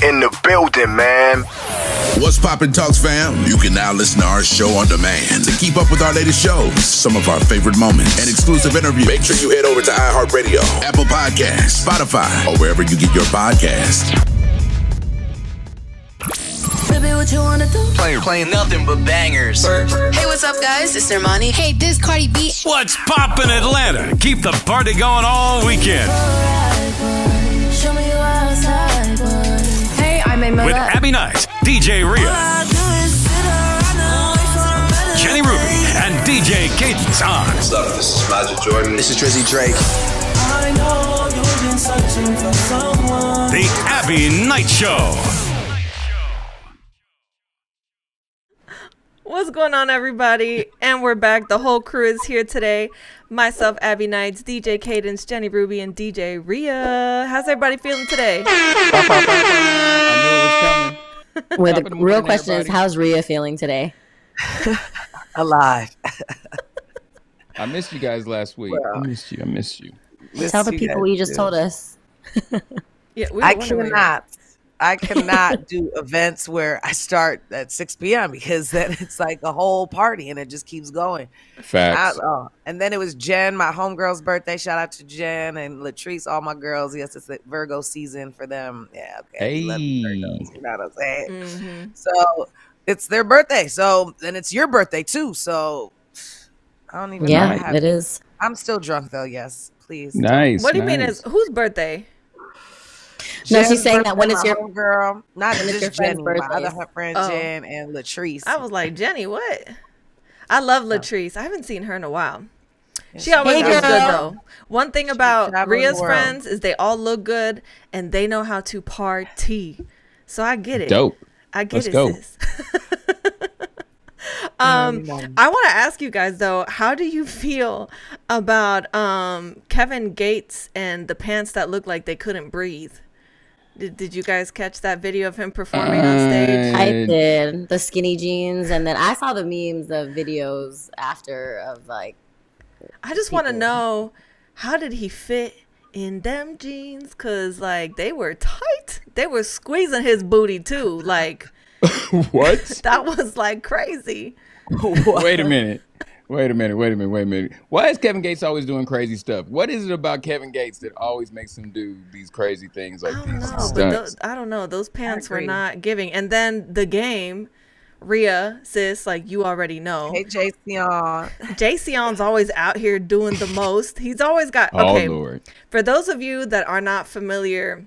in the building, man. What's poppin', Talks fam? You can now listen to our show on demand. To keep up with our latest shows, some of our favorite moments, and exclusive interviews, make sure you head over to iHeartRadio, Apple Podcasts, Spotify, or wherever you get your podcasts. Baby, what you wanna do? Playing nothing but bangers. Hey, what's up, guys? It's Normani. Hey, this Cardi B. What's poppin' Atlanta? Keep the party going all weekend. Show me you outside, boy. Hey, I'm Aimee. With Abbie Knights, DJ Rhea, Jenny Ruby, and DJ Cadence on. What's up? This is Magic Jordan. This is Drizzy Drake. I know you've been searching for someone. The Abbie Knights Show. What's going on, everybody? And we're back. The whole crew is here today. Myself, Abbie Knights, DJ Cadence, Jenny Ruby, and DJ Rhea. How's everybody feeling today? I knew it was coming. Well, the real question is, how's Rhea feeling today? Alive. I missed you guys last week. Well, I missed you. Tell the people what you just told us. Yeah, I cannot do events where I start at 6 p.m. because then it's like a whole party and it just keeps going. Facts. And then it was Jen, my homegirl's birthday. Shout out to Jen and Latrice, all my girls. Yes, it's the Virgo season for them. Yeah, okay. Hey. Virgos, you know what I'm saying? Mm-hmm. So it's their birthday. So, and it's your birthday too. So I don't even know. Yeah, it is. I'm still drunk though. Yes, please. Nice. What do you mean is whose birthday? No, she's saying that when it's your girl, not just your Jenny, my other friend Jen and Latrice. I was like, Jenny, what? I love Latrice. I haven't seen her in a while. She always looks good though. One thing about Rhea's friends is they all look good and they know how to party. So I get it. Dope. I get Let's go. Sis. I want to ask you guys though, how do you feel about Kevin Gates and the pants that look like they couldn't breathe? Did you guys catch that video of him performing on stage? I did. The skinny jeans, and then I saw the memes of videos after of like. I just want to know, how did he fit in them jeans? Cause like they were tight. They were squeezing his booty too. Like what? That was like crazy. Wait a minute. Why is Kevin Gates always doing crazy stuff? What is it about Kevin Gates that always makes him do these crazy things like these stunts? I don't know. Those pants were not giving. And then the game, Rhea, sis, like you already know. Hey, Jayceon. Jayceon's always out here doing the most. He's always got. Okay, Lord. For those of you that are not familiar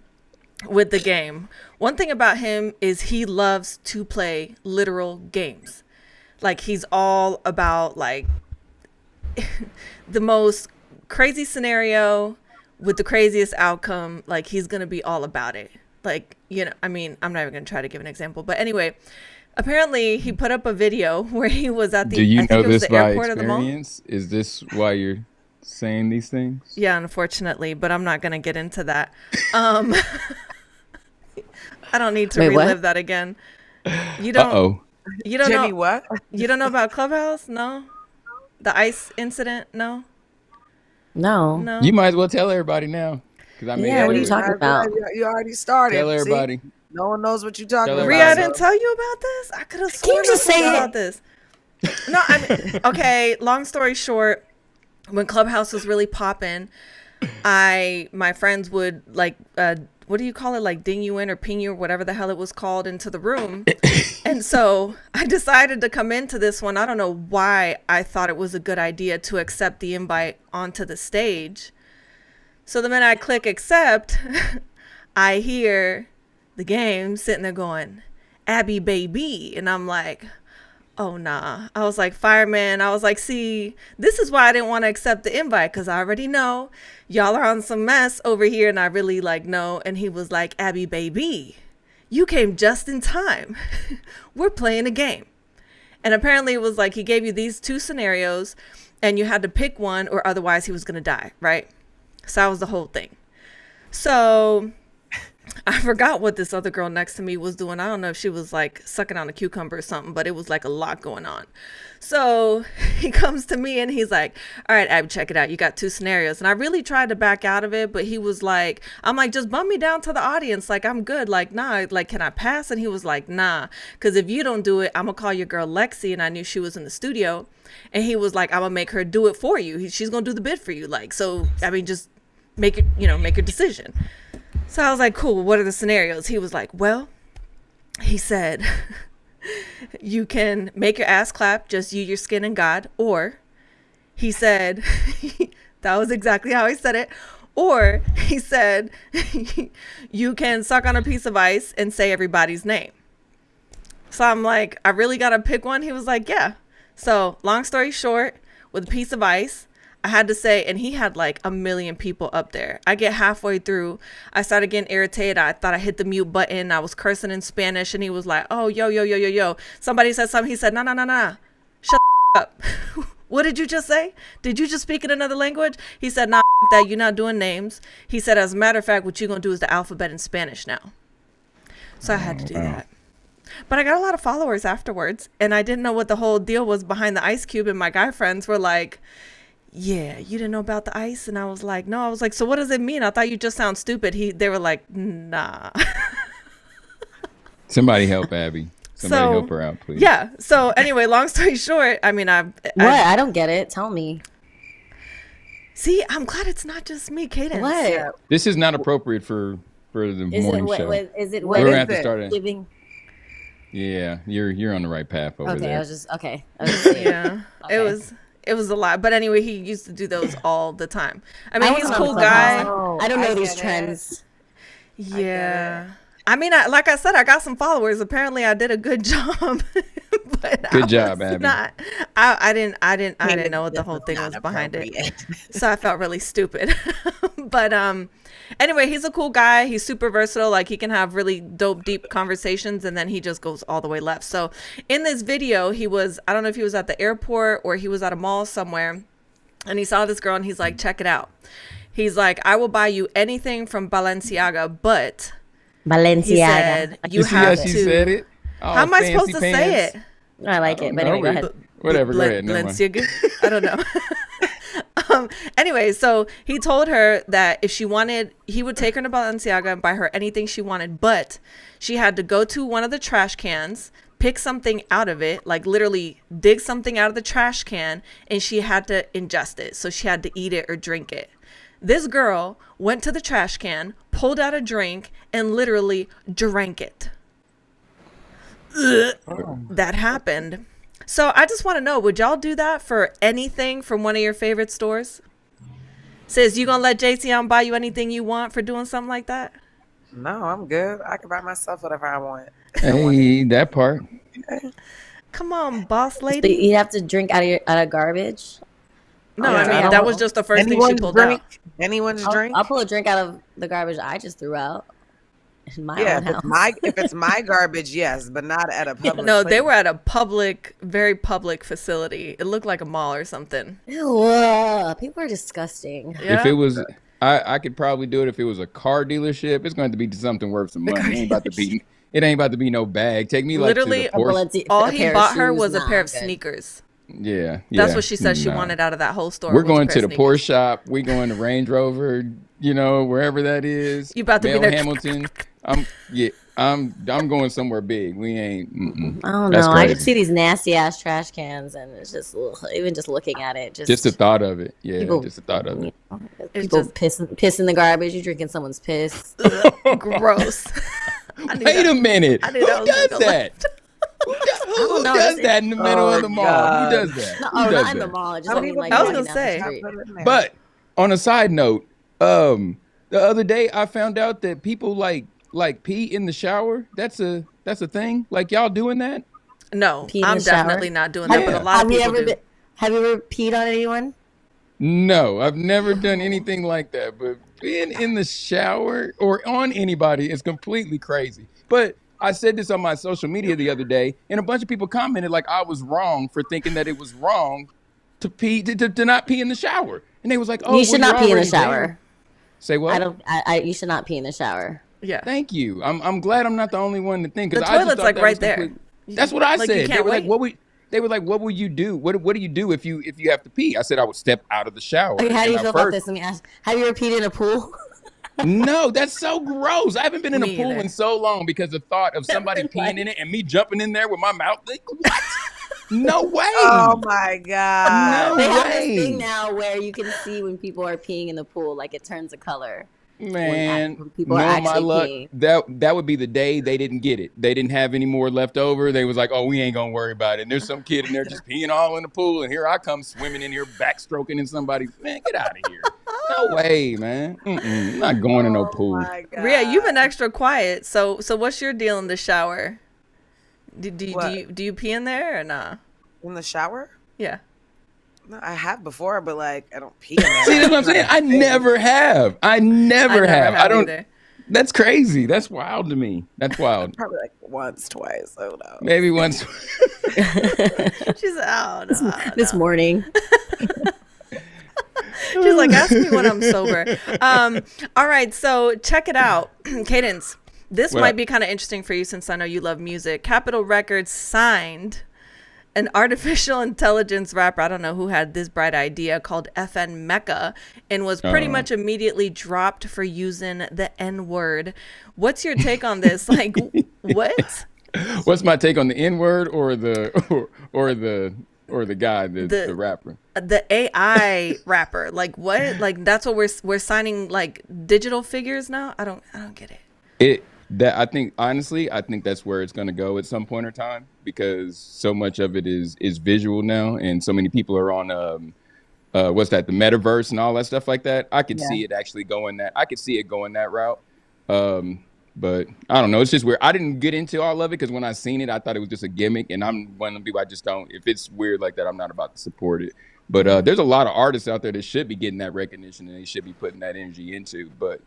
with the game, one thing about him is he loves to play literal games. Like he's all about like the most crazy scenario with the craziest outcome. Like he's going to be all about it. Like, you know, I mean, I'm not even going to try to give an example, but anyway, apparently he put up a video where he was at the, Do you I know think it was this the by airport of the mall. Is this why you're saying these things? Yeah, unfortunately, but I'm not going to get into that. I don't need to relive that again. You don't. You don't Jenny, know what? You don't know about Clubhouse? No? The ICE incident? No? No. You might as well tell everybody now. I mean, yeah, what are you talking about? You already started. Tell everybody. See? No one knows what you're talking about. Rhea, I didn't tell you about this? I could have sworn just say about this. No, I mean, okay, long story short, when Clubhouse was really popping, my friends would like, what do you call it? Like ding you in or ping you or whatever the hell it was called into the room. And so I decided to come into this one. I don't know why I thought it was a good idea to accept the invite onto the stage. So the minute I click accept, I hear the game sitting there going, Abbie baby. And I'm like, oh, nah. I was like, fireman. I was like, see, this is why I didn't want to accept the invite, because I already know y'all are on some mess over here. And I really like, no. And he was like, Abbie baby, you came just in time. We're playing a game. And apparently it was like he gave you these two scenarios and you had to pick one or otherwise he was going to die. Right. So that was the whole thing. So I forgot what this other girl next to me was doing. I don't know if she was like sucking on a cucumber or something, but it was like a lot going on. So he comes to me and he's like, all right, Abby, check it out. You got 2 scenarios. And I really tried to back out of it, but he was like, I'm like, just bump me down to the audience. Like, I'm good. Like, nah, like, can I pass? And he was like, nah, because if you don't do it, I'm going to call your girl Lexi. And I knew she was in the studio. And he was like, I'm going to make her do it for you. She's going to do the bid for you. Like, so, I mean, just make it, make your decision. So I was like, cool, what are the scenarios? He was like, well, he said, you can make your ass clap, just you, your skin, and God. Or he said, that was exactly how he said it. Or he said, you can suck on a piece of ice and say everybody's name. So I'm like, I really got to pick one? He was like, yeah. So long story short, with a piece of ice, I had to say, and he had like 1 million people up there. I get halfway through, I started getting irritated. I thought I hit the mute button. I was cursing in Spanish, and he was like, oh, yo. Somebody said something. He said, nah. Shut the up. What did you just say? Did you just speak in another language? He said, nah, that you're not doing names. He said, as a matter of fact, what you're going to do is the alphabet in Spanish now. So I had to do that. But I got a lot of followers afterwards, and I didn't know what the whole deal was behind the ice cube, and my guy friends were like, yeah, you didn't know about the ice? And I was like, no. I was like, so what does it mean? I thought you just sound stupid. They were like, nah. Somebody help Abby. Somebody help her out, please. Yeah. So anyway, long story short, I mean, I don't get it. Tell me. See, I'm glad it's not just me, Cadence. What? This is not appropriate for the morning show. Is it? We're gonna have to start giving? Yeah, you're on the right path over there. Okay. Yeah, okay. It was a lot, but anyway, he used to do those all the time. I mean, he's a cool guy. I don't know these trends. Yeah, I mean, like I said, I got some followers. Apparently, I did a good job. But good job, Abby. I didn't know what the whole thing was behind it, so I felt really stupid. But anyway, he's a cool guy. He's super versatile. Like, he can have really dope, deep conversations, and then he just goes all the way left. So in this video, I don't know if he was at the airport or he was at a mall somewhere, and he saw this girl, and he's like, check it out. He's like, I will buy you anything from Balenciaga, but he said, you have to. She said it? Oh, how am I supposed to say it? I like it, but anyway, go ahead. Whatever, go ahead. Balenciaga? I don't know. Anyway, so he told her that if she wanted, he would take her to Balenciaga and buy her anything she wanted, but she had to go to one of the trash cans, pick something out of it, like literally dig something out of the trash can, and she had to ingest it. So she had to eat it or drink it. This girl went to the trash can, pulled out a drink, and literally drank it. That happened. So I just want to know, would y'all do that for anything from one of your favorite stores? Says, you gonna let JC buy you anything you want for doing something like that? No, I'm good. I can buy myself whatever I want. Hey, that part. Come on, boss lady. So you have to drink out of garbage? No, I mean, that was just the first thing she pulled out. Anyone's drink? I'll pull a drink out of the garbage I just threw out. In my own house. If it's my garbage, yes, but not at a public No, place. they were at a very public facility. It looked like a mall or something. Ew, people are disgusting. Yeah? If it was, I could probably do it if it was a car dealership. It's going to be something worth some money. It ain't about to be no bag. Take me literally to the Porsche. All he bought her was a pair of sneakers. Yeah, that's what she said she wanted out of that whole store. We're going to the Porsche shop. We going to Range Rover. Wherever that is. You about to be there? Hamilton. I'm going somewhere big. We ain't. I don't know. I just see these nasty ass trash cans, and it's just even just looking at it. Just the thought of it. Yeah, just the thought of it. People piss in the garbage. You're drinking someone's piss. Gross. Wait a minute. Who does that? Who does that in the middle of the mall? Who does that? No, not in the mall. Just I was gonna say. But on a side note, the other day I found out that people like pee in the shower. That's a thing. Like, y'all doing that? No, I'm definitely not doing that. But a lot of people do. Have you ever peed on anyone? No, I've never done anything like that. But being in the shower or on anybody is completely crazy. But I said this on my social media the other day, and a bunch of people commented like I was wrong for thinking that it was wrong to pee to not pee in the shower. And they was like, "Oh, you should not pee in the shower." Say what? You should not pee in the shower. Yeah. Thank you. I'm glad I'm not the only one to think. The I just toilet's thought like that right was there. That's what I Like, you said. can't wait. They were like, what will you do? What do you do if you have to pee? I said I would step out of the shower. Okay, how do you And feel about this? Let me ask. Have you ever peed in a pool? No, that's so gross. I haven't been in a Me pool either. in so long because the thought of somebody peeing in it and me jumping in there with my mouth. Like, what? No way. Oh my God. No They have this way. thing now where you can see when people are peeing in the pool, like it turns a color. Man, when people are knowing my actually luck, peeing. that would be the day they didn't get it. They didn't have any more left over. They was like, oh, we ain't gonna worry about it. And there's some kid in there just peeing all in the pool, and here I come swimming in here, backstroking in somebody. Man, get out of here. No way, man. I'm not going in no pool. My God. Rhea, you've been extra quiet. So what's your deal in the shower? Do you pee in there or nah? In the shower? Yeah. No, I have before, but like I don't pee in there. See, that's what I'm saying. I never have. I never have. I don't. Either. That's crazy. That's wild to me. That's wild. Probably like once, twice. I don't know. Maybe once. She's out. This morning. She's like, ask me when I'm sober. All right, so check it out. Cadence, this What might up? be kind of interesting for you since I know you love music. Capitol Records signed an artificial intelligence rapper, I don't know who had this bright idea, called FN Mecca, and was pretty much immediately dropped for using the N-word. What's your take on this? Like, what? What's my take on the N-word or the guy, the rapper? The AI rapper. Like, what? Like, that's what we're signing, like, digital figures now? I don't get it. I think that's where it's going to go at some point in time, because so much of it is visual now, and so many people are on what's that, the metaverse and all that stuff like that. I could see it actually going that. I could see it going that route. But I don't know. It's just weird. I didn't get into all of it because when I seen it, I thought it was just a gimmick, and I'm one of the people I just don't. If it's weird like that, I'm not about to support it. But there's a lot of artists out there that should be getting that recognition, and they should be putting that energy into. But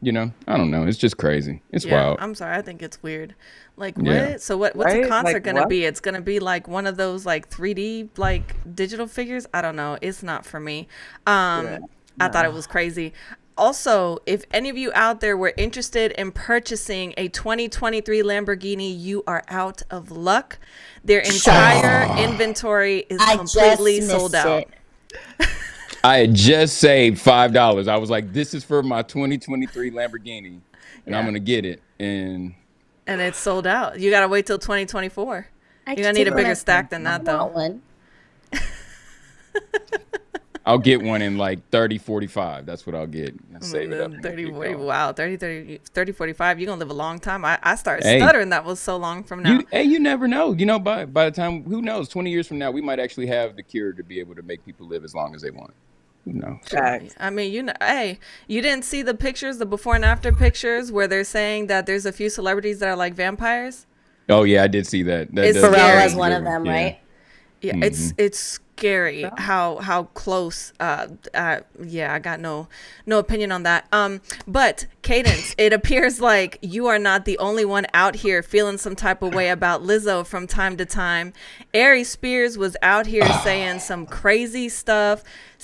you know, I don't know. It's just crazy. It's wild. I'm sorry. I think it's weird. Like, what? Yeah. So what's Right? the concert Like, gonna what? be? It's gonna be like one of those like 3D like digital figures. I don't know. It's not for me. I thought it was crazy. Also, if any of you out there were interested in purchasing a 2023 Lamborghini, you are out of luck. Their entire inventory is completely sold out. I had just saved $5. I was like, this is for my 2023 Lamborghini, and I'm going to get it. And it's sold out. You got to wait till 2024. You're going to need a bigger stack than that, though. One. I'll get one in like 30, 45. That's what I'll get. And save it up. 30, 40, wow, 30, 45. You're going to live a long time. I started stuttering. That was so long from now. You never know. You know, by the time, who knows, 20 years from now, we might actually have the cure to be able to make people live as long as they want. Who knows? I mean, you know, hey, you didn't see the pictures, the before and after pictures where they're saying that there's a few celebrities that are like vampires? Oh, yeah, I did see that. Pharrell was one of them, right? Yeah, it's scary how close. I got no opinion on that. But Cadence, it appears like you are not the only one out here feeling some type of way about Lizzo from time to time. Aries Spears was out here saying some crazy stuff.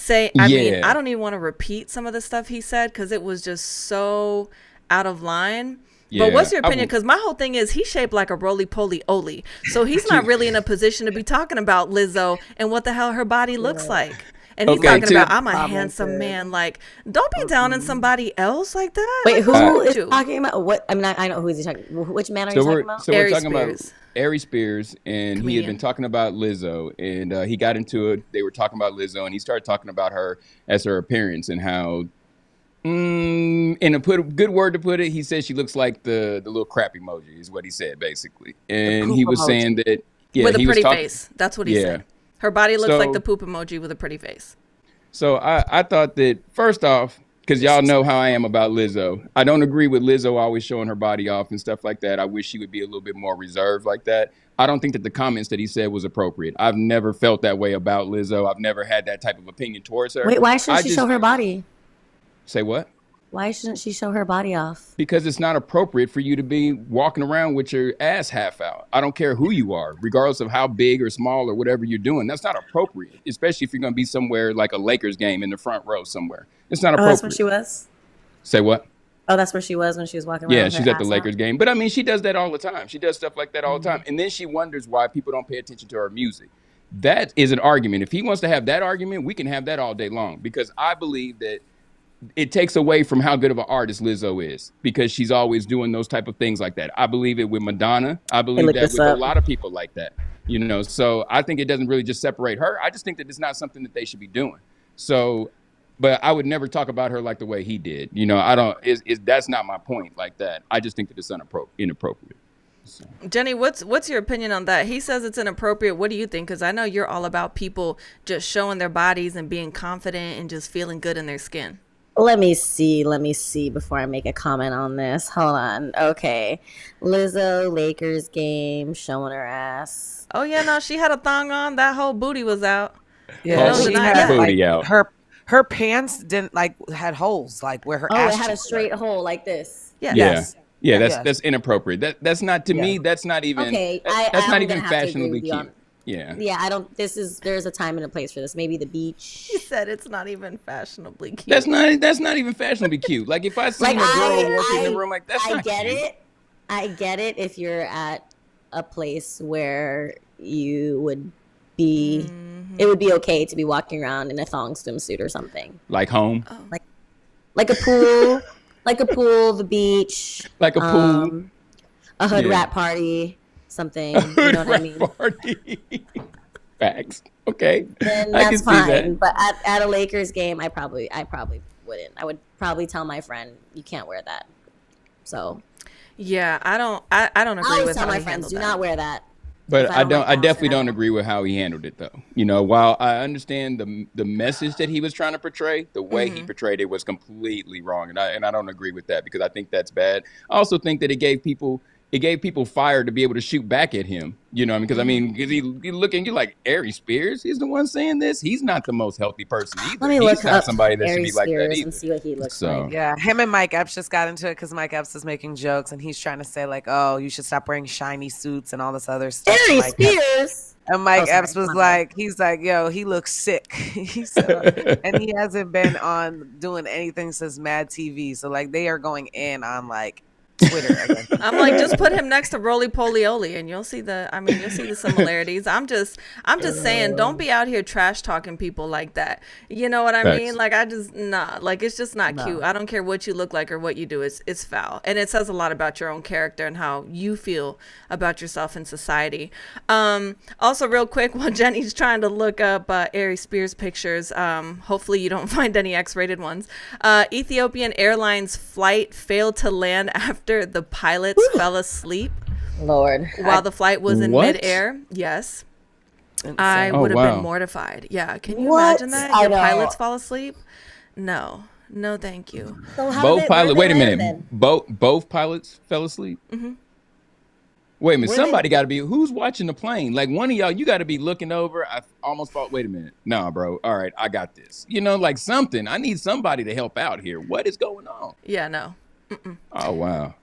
I mean, I don't even want to repeat some of the stuff he said because it was just so out of line. But what's your opinion? Because my whole thing is he's shaped like a roly-poly-oly. So he's not really in a position to be talking about Lizzo and what the hell her body looks like. And he's talking about, I'm a handsome man. Like, don't be downing somebody else like that. Wait, like, who is talking about? What? I mean, I know who he's talking. Which man are you talking about? So we're talking about Aries Spears, and he had been talking about Lizzo, and he got into it. They were talking about Lizzo, and he started talking about her as her appearance and how, in a good word to put it, he said she looks like the little crap emoji is what he said basically, and he was saying that with a pretty face. That's what he said. Her body looks like the poop emoji with a pretty face. So I thought that first off, because y'all know how I am about Lizzo, I don't agree with Lizzo always showing her body off and stuff like that. I wish she would be a little bit more reserved like that. I don't think that the comments that he said was appropriate. I've never felt that way about Lizzo. I've never had that type of opinion towards her. Wait, why shouldn't she show her body? Say what? Why shouldn't she show her body off? Because it's not appropriate for you to be walking around with your ass half out. I don't care who you are, regardless of how big or small or whatever you're doing. That's not appropriate, especially if you're going to be somewhere like a Lakers game in the front row somewhere. It's not appropriate. That's what she was? Say what? Oh, that's where she was when she was walking around. Yeah, with her she's at the ass Lakers out? game. But I mean, she does that all the time. She does stuff like that all the time. And then she wonders why people don't pay attention to her music. That is an argument. If he wants to have that argument, we can have that all day long, because I believe that it takes away from how good of an artist Lizzo is, because she's always doing those type of things like that. I believe it with Madonna. I believe that with a lot of people like that, you know. So I think it doesn't really just separate her. I just think that it's not something that they should be doing. So, but I would never talk about her like the way he did. You know, I don't. That's not my point like that. I just think that it's inappropriate. So. Jenny, what's your opinion on that? He says it's inappropriate. What do you think? Because I know you're all about people just showing their bodies and being confident and just feeling good in their skin. Let me see before I make a comment on this. Hold on. Okay. Lizzo, Lakers game, showing her ass. Oh, yeah, no, she had a thong on. That whole booty was out. Yeah, she had booty out. Her pants didn't had holes, like where her ass it had a straight hole like this. Yeah. Yes. Yeah, that's inappropriate. That's not, to me, that's not even, okay. That's not even fashionably cute. Yeah. Yeah, I don't. There's a time and a place for this. Maybe the beach. He said it's not even fashionably cute. That's not even fashionably cute. Like if I see a girl walking in the room, like that's not cute. I get it if you're at a place where you would be, it would be okay to be walking around in a thong swimsuit or something. Like home. Like a pool, the beach, like a pool, a hood rat party. Something, you know what I mean? Party. Facts. Okay. Then I that's can see fine. that. But at a Lakers game, I probably wouldn't. I would probably tell my friend, you can't wear that. So. Yeah, I don't agree with tell how my he friends, handled do that. not wear that. But I definitely don't agree with how he handled it, though. You know, while I understand the message that he was trying to portray, the way he portrayed it was completely wrong, and I don't agree with that, because I think that's bad. I also think that it gave people fire to be able to shoot back at him. You know, because I mean, because you looking, you're like, Aries Spears, he's the one saying this. He's not the most healthy person either. Let me look he's not up somebody that Aries should be like that Spears either. and see what he looks like. Yeah, him and Mike Epps just got into it because Mike Epps is making jokes and he's trying to say like, oh, you should stop wearing shiny suits and all this other stuff. Aries Spears. And Mike Epps was like, he's like, yo, he looks sick. He said, and he hasn't been on doing anything since Mad TV. So like they are going in on like Twitter. I'm like, just put him next to Roly Polioli and you'll see the similarities. I'm just saying, don't be out here trash talking people like that. You know what I mean? Like it's just not cute. I don't care what you look like or what you do. It's foul. And it says a lot about your own character and how you feel about yourself in society. Also real quick, while Jenny's trying to look up Aries Spears pictures, hopefully you don't find any X-rated ones. Ethiopian Airlines flight failed to land after the pilots fell asleep. Lord. While the flight was in midair. Yes. I would have been mortified. Yeah. Can you imagine that? Your pilots fall asleep? No. No, thank you. So Both pilots. Wait a minute. Both pilots fell asleep? Mm-hmm. Wait a minute. Somebody got to be. Who's watching the plane? Like one of y'all, you got to be looking over. I almost thought, wait a minute. Nah, bro. All right. I got this. You know, like something. I need somebody to help out here. What is going on? Yeah, no. Mm-mm. Oh, wow.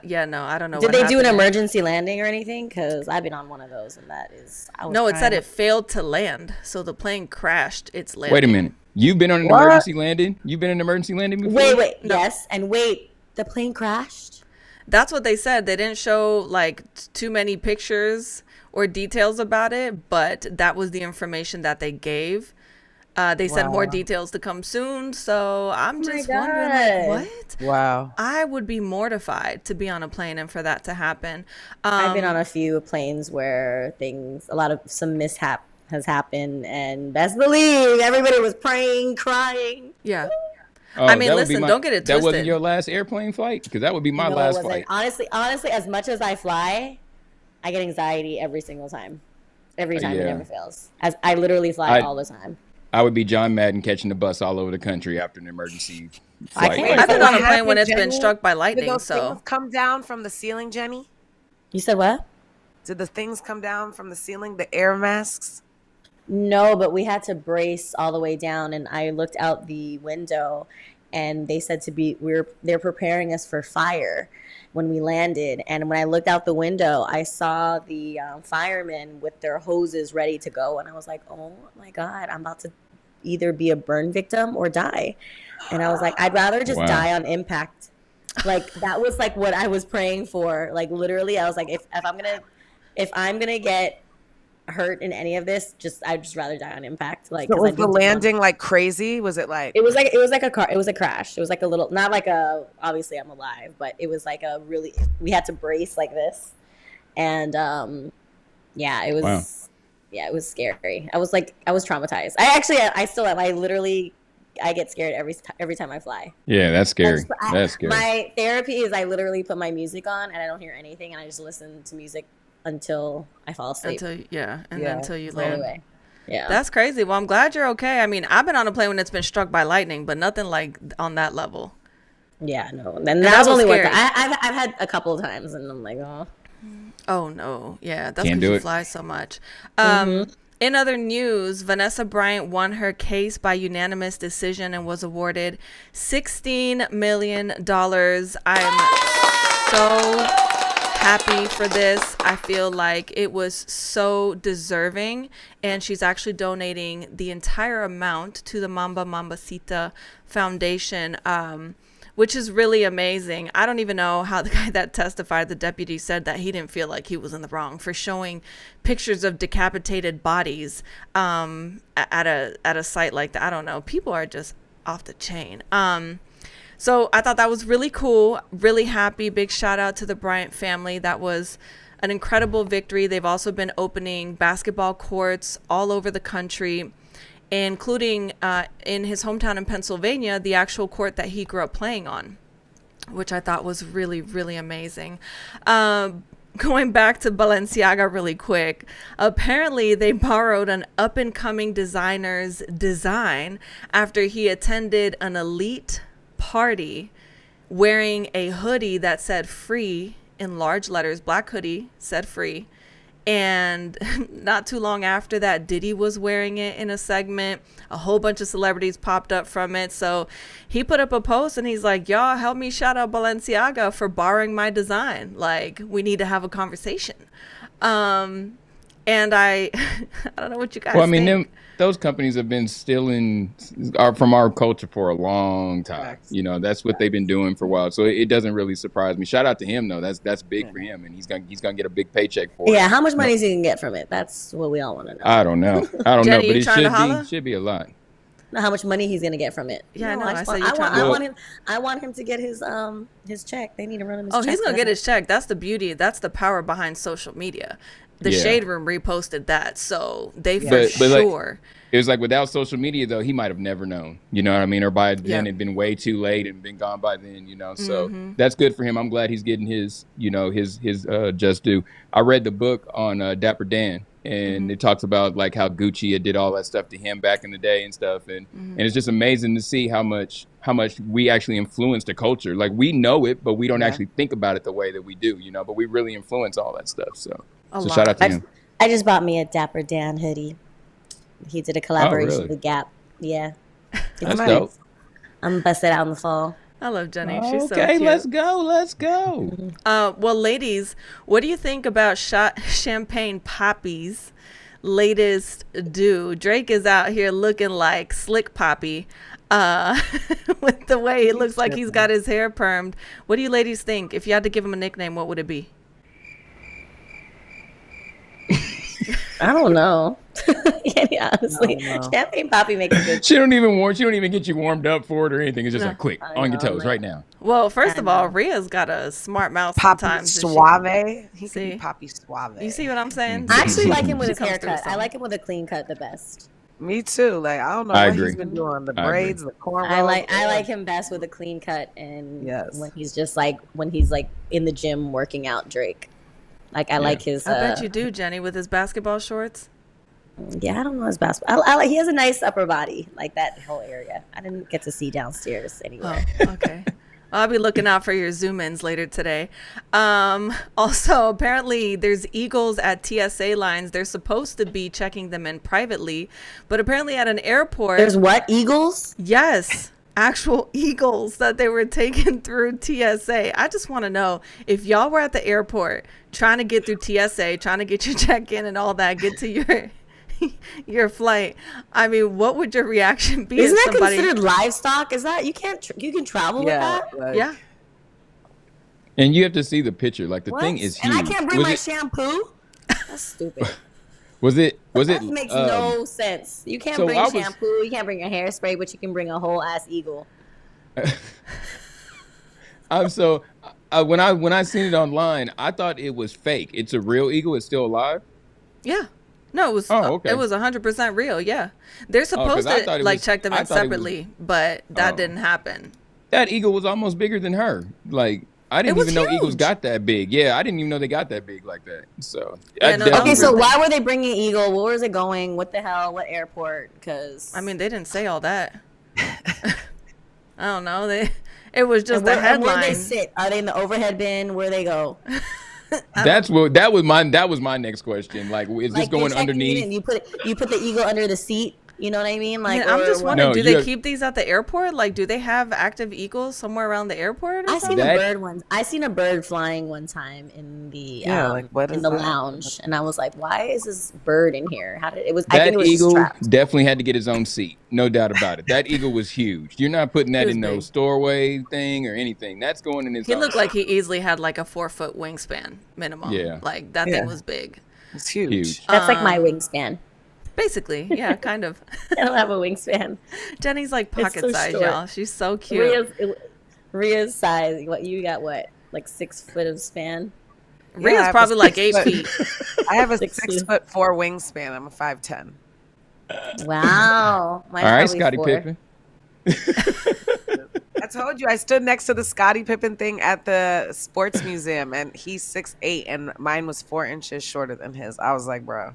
Yeah, no, I don't know. Did they do an emergency landing or anything? Because I've been on one of those, and that is. No, it said it failed to land, so the plane crashed its landing. Wait a minute. You've been on an emergency landing? You've been in an emergency landing before? Wait. No. Yes, and wait. The plane crashed? That's what they said. They didn't show like too many pictures or details about it, but that was the information that they gave. They said more details to come soon, so I'm just wondering, like, what? Wow. I would be mortified to be on a plane and for that to happen. I've been on a few planes where some mishap has happened, and best believe everybody was praying, crying. Yeah. Oh, I mean, listen, don't get it twisted. That wasn't your last airplane flight? Because that would be my last flight. Honestly, as much as I fly, I get anxiety every single time. Every time, it never fails. As I literally fly all the time. I would be John Madden catching the bus all over the country after an emergency flight. I've been on a plane when it's been struck by lightning. Did those things come down from the ceiling, Jenny? You said what? Did the things come down from the ceiling, the air masks? No, but we had to brace all the way down, and I looked out the window, and they said they're preparing us for fire when we landed. And when I looked out the window, I saw the firemen with their hoses ready to go, and I was like, oh my God, I'm about to either be a burn victim or die. And I was like, I'd rather just die on impact. Like that was like what I was praying for. Like literally, I was like, if I'm gonna get hurt in any of this, I'd just rather die on impact. Like, so was the landing like crazy? Was it like it was like a car, it was a crash. It was like a little, not like a, obviously I'm alive, but it was like a really, we had to brace like this. And yeah, it was wow. Yeah, it was scary. I was traumatized. I still am. I get scared every time I fly. Yeah, that's scary. That's scary. My therapy is I literally put my music on and I don't hear anything and I just listen to music until I fall asleep. Until you land. Anyway. Yeah. That's crazy. Well, I'm glad you're okay. I mean, I've been on a plane when it's been struck by lightning, but nothing like on that level. Yeah, no. And that was only one time. I've had a couple of times and I'm like, oh. Oh no. Yeah, that's because you fly so much. In other news, Vanessa Bryant won her case by unanimous decision and was awarded $16 million. I'm so happy for this. I feel like it was so deserving, and she's actually donating the entire amount to the Mambacita Foundation, which is really amazing. I don't even know how the guy that testified, the deputy, said that he didn't feel like he was in the wrong for showing pictures of decapitated bodies at a site like that. I don't know. People are just off the chain. So I thought that was really cool, really happy. Big shout out to the Bryant family. That was an incredible victory. They've also been opening basketball courts all over the country, including in his hometown in Pennsylvania, the actual court that he grew up playing on, which I thought was really, really amazing. Going back to Balenciaga really quick, apparently they borrowed an up-and-coming designer's design after he attended an elite party wearing a hoodie that said free in large letters. Black hoodie, said free. And not too long after that, Diddy was wearing it in a segment. A whole bunch of celebrities popped up from it. So he put up a post and he's like, y'all help me shout out Balenciaga for borrowing my design. Like, we need to have a conversation. And I don't know what you guys think. Those companies have been stealing from our culture for a long time. You know, that's what they've been doing for a while. So it doesn't really surprise me. Shout out to him though. That's big for him, and he's gonna get a big paycheck for it. Yeah, how much money is he gonna get from it? That's what we all want to know. I don't know, but it should be a lot. How much money he's gonna get from it? Yeah, no, I want him to get his check. They need to run him his check. Oh, he's gonna get his check. That's the beauty. That's the power behind social media. The Shade Room reposted that, so they sure. It was like without social media, though, he might have never known. You know what I mean? Or by then it'd been way too late and been gone by then. You know, so that's good for him. I'm glad he's getting his just due. I read the book on Dapper Dan, and it talks about like how Gucci did all that stuff to him back in the day and stuff, and it's just amazing to see how much we actually influence the culture. Like we know it, but we don't actually think about it the way that we do. You know, but we really influence all that stuff. So shout out to him. I just bought me a Dapper Dan hoodie. He did a collaboration with Gap. Yeah. That's dope. I'm going to bust it out in the fall. I love Jenny. She's so cute. cute. Let's go. Well, ladies, what do you think about Champagne Poppy's latest do? Drake is out here looking like Slick Poppy with the way it looks like he's got his hair permed. What do you ladies think? If you had to give him a nickname, what would it be? I don't know. Yeah, honestly, Champagne Poppy makes a good. She don't even get you warmed up for it or anything. It's just like quick on your toes right now. Well, first of all, Ria's got a smart mouth. Poppy sometimes. Suave. He can be Poppy Suave. You see what I'm saying? I actually like him with his haircut. I like him with a clean cut the best. Me too. Like I don't know what he's been doing. The braids, the cornrows. I like him best with a clean cut and when he's in the gym working out. Drake. Like I like his. I bet you do, Jenny, with his basketball shorts. Yeah, I don't know his basketball. I like. He has a nice upper body, like that whole area. I didn't get to see downstairs anywhere. Oh, okay. I'll be looking out for your zoom-ins later today. Also, apparently, there's eagles at TSA lines. They're supposed to be checking them in privately, but apparently at an airport, there's what, eagles? Yes. Actual eagles that they were taken through TSA. I just want to know if y'all were at the airport trying to get through TSA, trying to get your check-in and all that, get to your flight. I mean, what would your reaction be? Isn't that considered livestock? Is that you can travel with that? Yeah. And you have to see the picture. Like the What? thing is huge. And I can't bring Was my it- shampoo? That's stupid. Was it? That makes no sense. You can't so bring I was- shampoo. You can't bring a hairspray, but you can bring a whole ass eagle. When I seen it online, I thought it was fake. It's a real eagle. It's still alive. Yeah. No, it was. Oh, okay. It was 100% real. Yeah, they're 'cause supposed I to thought it like was- check them I in thought it was- separately, but that Oh. didn't happen. That eagle was almost bigger than her. Like I didn't was even know eagles huge. got that big. Yeah, I didn't even know they got that big like that. So Yeah, I no, definitely- Okay, so why were they bringing eagle? Where was it going? What the hell? What airport? Because I mean, they didn't say all that. I don't know. It was just where, a headline. where they sit? Are they in the overhead bin? Where they go? that was my next question. Like, is this Like, you're going checking underneath? in, you put the eagle under the seat. You know what I mean? Like, I'm just or- wondering, No, do you they have- keep these at the airport? Like, do they have active eagles somewhere around the airport? Or I seen something? a That- bird once. I seen a bird flying one time in the like, what in is the that? lounge, and I was like, "Why is this bird in here? How did it was?" I That think it was just eagle trapped. definitely had to get his own seat. No doubt about it. That eagle was huge. You're not putting that was in no big. storeway thing or anything. That's going in his He own. looked like he easily had like a 4-foot wingspan minimum. Yeah. Like that Yeah. thing was big. It's huge. Huge. That's like my wingspan. Basically, yeah, kind of. I don't have a wingspan. Jenny's like It's pocket so size, short. y'all. She's so cute. Rhea's size. What you got? What, like 6 foot of span? Rhea's I have a probably like 8 6 feet. I have a 6 6'4" wingspan. I'm a 5'10". Wow. Mine's All right, probably Scottie 4. Pippen. I told you I stood next to the Scottie Pippen thing at the sports museum, and he's 6'8", and mine was 4 inches shorter than his. I was like, bro.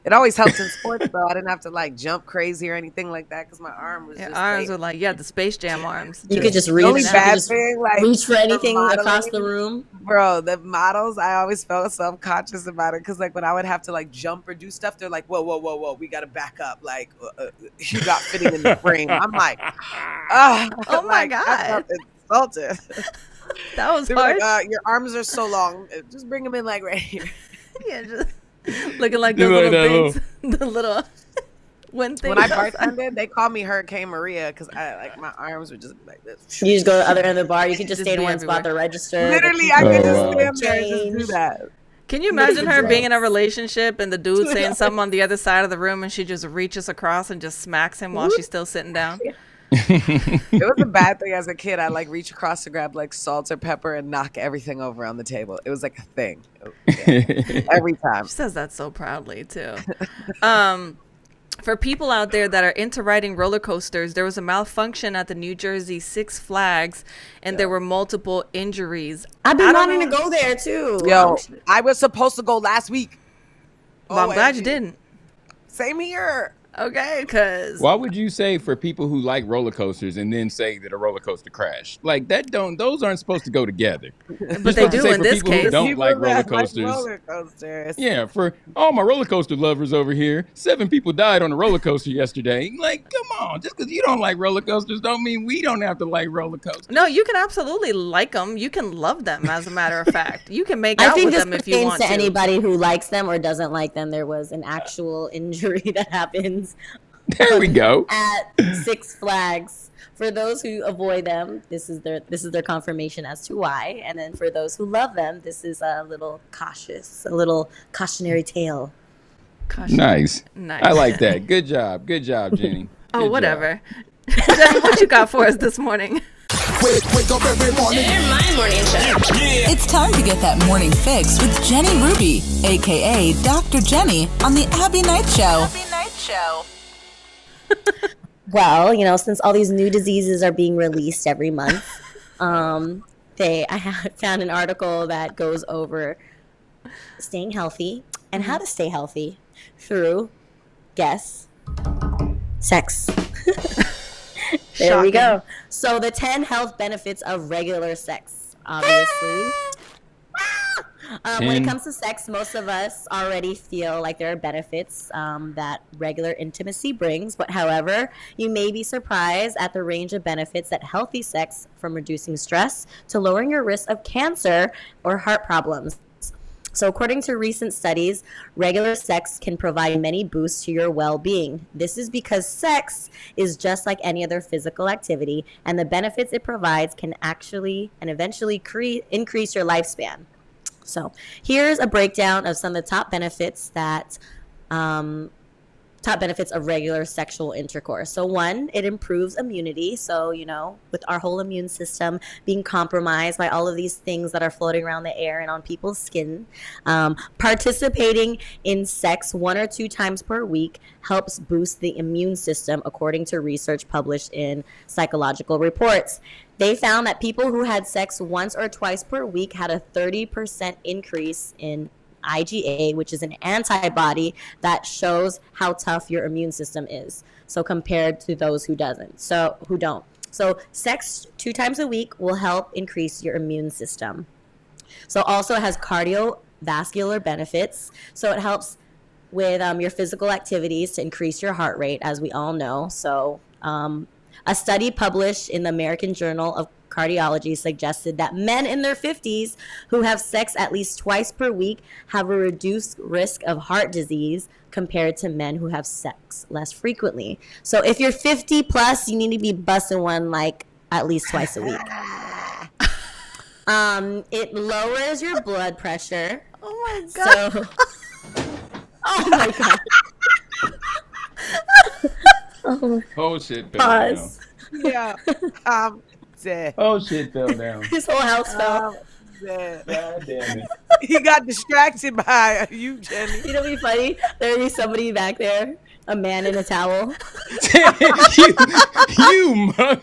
It always helps in sports, though. I didn't have to like jump crazy or anything like that because my arm was Your just. arms were like, yeah, the Space Jam arms. You could just The reach. only You could bad just thing, like reach for anything modeling- across the room. Bro, the models, I always felt self-conscious about it because, like, when I would have to like jump or do stuff, they're like, "Whoa, whoa, whoa, whoa, we got to back up." Like, you got fitting in the frame. I'm like, Oh my like, God. I felt insulted. That was They were hard. like, your arms are so long. Just bring them in like right here. Yeah, just looking like You those like that little things. The little wind things. When I outside. bartended, they called me Hurricane Maria because I like my arms were just like this. You just go to the other end of the bar. You can just Just stay in be one spot, the everywhere. register. Literally, the I could Oh, just wow. stand there and just do Change. that. Can you imagine her being in a drugs. relationship and the dude saying something on the other side of the room and she just reaches across and just smacks him while she's still sitting down? It was a bad thing as a kid. I like reach across to grab like salt or pepper and knock everything over on the table. It was like a thing. Yeah. Every time. She says that so proudly too. For people out there that are into riding roller coasters, there was a malfunction at the New Jersey Six Flags, and there were multiple injuries. I've been I don't wanting know- to go there too. Yo, I was supposed to go last week. Well, I'm glad you OMG. didn't. Same here. Okay, because Why would you say for people who like roller coasters and then say that a roller coaster crashed? Like that those aren't supposed to go together. but they do in this people who case. don't People like roller that like coasters. roller coasters. Yeah, for all my roller coaster lovers over here, 7 people died on a roller coaster yesterday. Like, come on, just because you don't like roller coasters don't mean we don't have to like roller coasters. No, you can absolutely like them. You can love them, as a matter of fact. You can make I out think with this them if you pertains want to to. anybody who likes them or doesn't like them. There was an actual injury that happens There we go. at Six Flags. For those who avoid them, this is their confirmation as to why. And then for those who love them, this is a little cautionary tale. Gosh, Nice. Nice. I like that. Good job, Jenny. Oh, Good whatever. Jenny, what you got for us this morning? Wake up every morning. It's time to get that morning fix with Jenny Ruby, aka Dr. Jenny, on the Abbie Knights Show. Well, since all these new diseases are being released every month, I have found an article that goes over staying healthy and how to stay healthy through, guess, sex. There we go. So the 10 health benefits of regular sex, obviously. When it comes to sex, most of us already feel like there are benefits that regular intimacy brings. But however, you may be surprised at the range of benefits that healthy sex, from reducing stress to lowering your risk of cancer or heart problems. So according to recent studies, regular sex can provide many boosts to your well-being. This is because sex is just like any other physical activity, and the benefits it provides can actually and eventually increase your lifespan. So here's a breakdown of some of the top benefits of regular sexual intercourse. So 1, it improves immunity. So, with our whole immune system being compromised by all of these things that are floating around the air and on people's skin, participating in sex 1 or 2 times per week helps boost the immune system, according to research published in Psychological Reports. They found that people who had sex once or twice per week had a 30% increase in IgA, which is an antibody that shows how tough your immune system is. So compared to those who don't. So sex 2 times a week will help increase your immune system. So also it has cardiovascular benefits. So it helps with your physical activities to increase your heart rate, as we all know. So a study published in the American Journal of Cardiology suggested that men in their 50s who have sex at least twice per week have a reduced risk of heart disease compared to men who have sex less frequently. So if you're 50 plus, you need to be busting one like at least twice a week. It lowers your blood pressure. Oh my God. So, oh my God. Oh shit fell Pause. Yeah. Dead. Oh shit fell down. His whole house fell. Dead. God damn it. He got distracted by you, Jenny. You know what'd be funny? There'd be somebody back there, a man in a towel. you mother.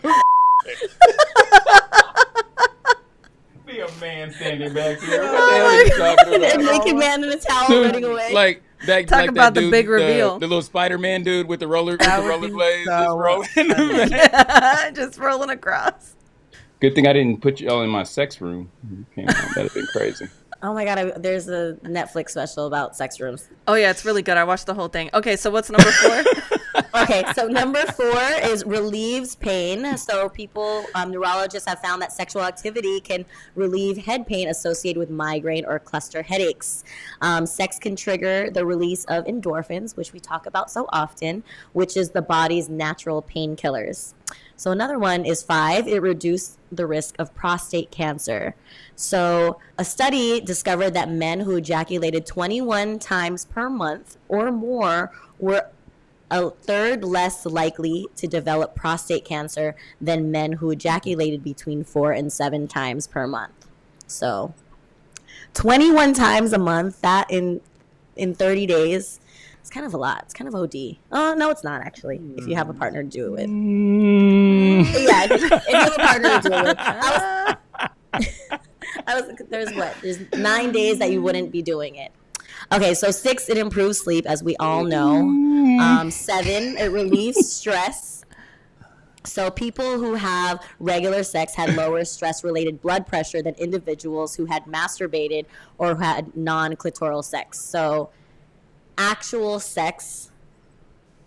Be a man standing back there. What the hell are you talking about? A naked man in a towel Dude, running away. Like Talk like about that the dude, big reveal. The little Spider-Man dude with the rollerblades, so just rolling. Just rolling across. Good thing I didn't put y'all in my sex room. That'd have been crazy. Oh my God, there's a Netflix special about sex rooms. Oh yeah, it's really good. I watched the whole thing. Okay, so what's number 4? Okay, so number 4 is relieves pain. So neurologists have found that sexual activity can relieve head pain associated with migraine or cluster headaches. Sex can trigger the release of endorphins, which we talk about so often, which is the body's natural painkillers. So another one is 5, it reduced the risk of prostate cancer. So a study discovered that men who ejaculated 21 times per month or more were a third less likely to develop prostate cancer than men who ejaculated between 4 and 7 times per month. So 21 times a month, that in 30 days, it's kind of a lot. It's kind of OD. Oh, no, it's not actually, if you have a partner to do it with. Yeah, if you have a partner to do it with. There's 9 days that you wouldn't be doing it. Okay, so 6, it improves sleep, as we all know. 7, it relieves stress. So people who have regular sex had lower stress-related blood pressure than individuals who had masturbated or who had non-clitoral sex. So actual sex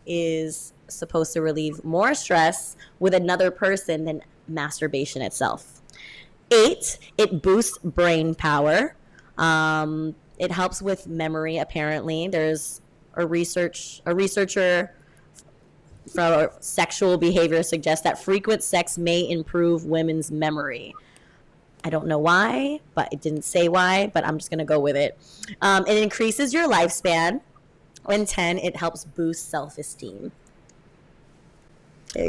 is supposed to relieve more stress with another person than masturbation itself. 8, it boosts brain power. It helps with memory, apparently. There's a researcher from sexual behavior suggests that frequent sex may improve women's memory. I don't know why, but it didn't say why, but I'm just going to go with it. It increases your lifespan. And 10, it helps boost self-esteem.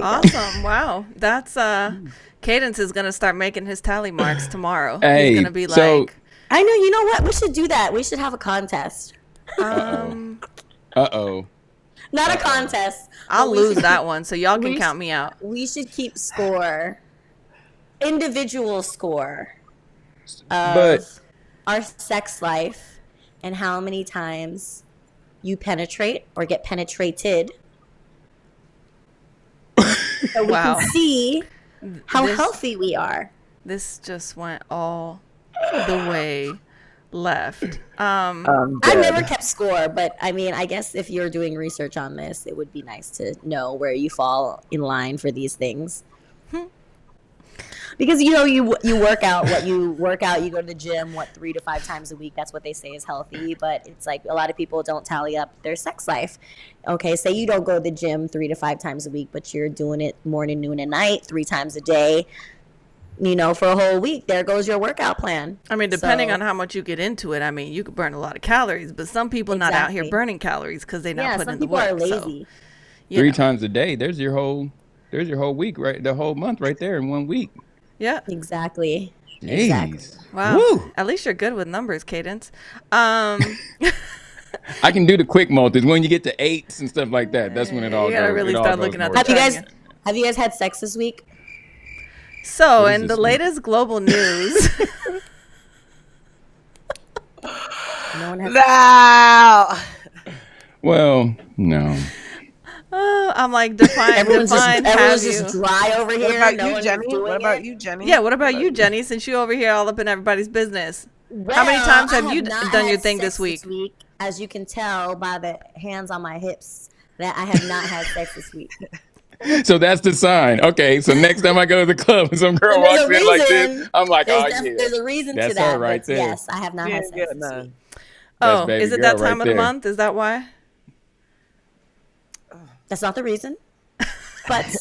Awesome. Wow. That's Cadence is going to start making his tally marks tomorrow. Hey, he's going to be so, like, I know, you know what? We should do that. We should have a contest. Uh-oh. Not a contest. I'll lose that one, so y'all can count me out. We should keep score. Individual score of our sex life and how many times you penetrate or get penetrated. So we can see how healthy we are. This just went all the way left. I've never kept score, but I mean, I guess if you're doing research on this, it would be nice to know where you fall in line for these things. Because you work out what you work out. You go to the gym 3 to 5 times a week. That's what they say is healthy. But it's like a lot of people don't tally up their sex life. Okay, say you don't go to the gym 3 to 5 times a week, but you're doing it morning, noon, and night, 3 times a day. For a whole week. There goes your workout plan. I mean, depending on how much you get into it, I mean, you could burn a lot of calories, but some people not out here burning calories because they're not putting in the work. Some people are lazy. So, 3 times a day. There's your whole week, right? The whole month right there in 1 week. Yeah. Exactly. Jeez. Exactly. Wow. Woo. At least you're good with numbers, Cadence. I can do the quick multis. When you get to 8s and stuff like that, that's when it all goes. You gotta really start looking at Have you guys had sex this week? So, in the latest global news. No. Well, no. I'm like, define. Everyone's just dry over here. What about you, Jenny? What about you, Jenny? Yeah, what about you, Jenny? Since you over here all up in everybody's business. Well, how many times have you not done your had thing sex this week? As you can tell by the hands on my hips, that I have not had sex this week. So that's the sign. Okay, so next time I go to the club and some girl walks in like this, I'm like, oh yeah. There's a reason that's to that. her right there. Yes, I have not had sex this week. Oh, is it that time of the month? Is that why? That's not the reason. But